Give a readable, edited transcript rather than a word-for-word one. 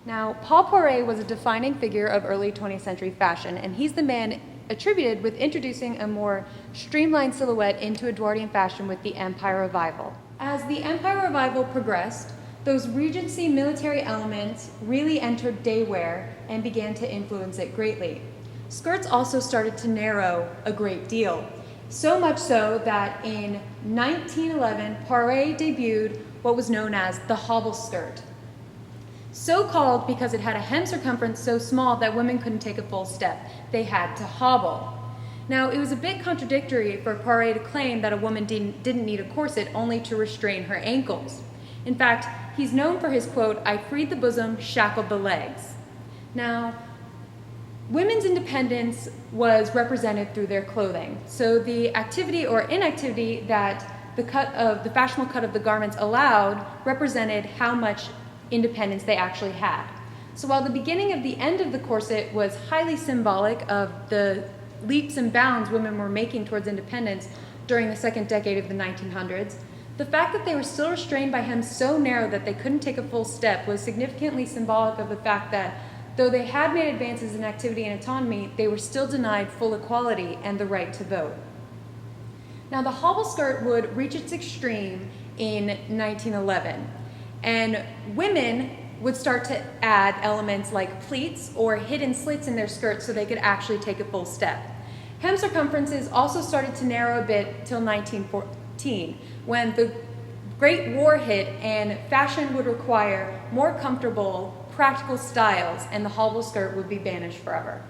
Now, Paul Poiret was a defining figure of early 20th century fashion, and he's the man attributed with introducing a more streamlined silhouette into Edwardian fashion with the Empire Revival. As the Empire Revival progressed, those Regency military elements really entered day wear and began to influence it greatly. Skirts also started to narrow a great deal, so much so that in 1911, Poiret debuted what was known as the Hobble Skirt. So called because it had a hem circumference so small that women couldn't take a full step. They had to hobble. Now, it was a bit contradictory for Poiret to claim that a woman didn't need a corset only to restrain her ankles. In fact, he's known for his quote, "I freed the bosom, shackled the legs." Now, women's independence was represented through their clothing. So the activity or inactivity that the fashionable cut of the garments allowed represented how much independence they actually had. So while the beginning of the end of the corset was highly symbolic of the leaps and bounds women were making towards independence during the second decade of the 1900s, the fact that they were still restrained by hems so narrow that they couldn't take a full step was significantly symbolic of the fact that though they had made advances in activity and autonomy, they were still denied full equality and the right to vote. Now, the hobble skirt would reach its extreme in 1911. And women would start to add elements like pleats or hidden slits in their skirts so they could actually take a full step. Hem circumferences also started to narrow a bit till 1914, when the Great War hit and fashion would require more comfortable, practical styles, and the hobble skirt would be banished forever.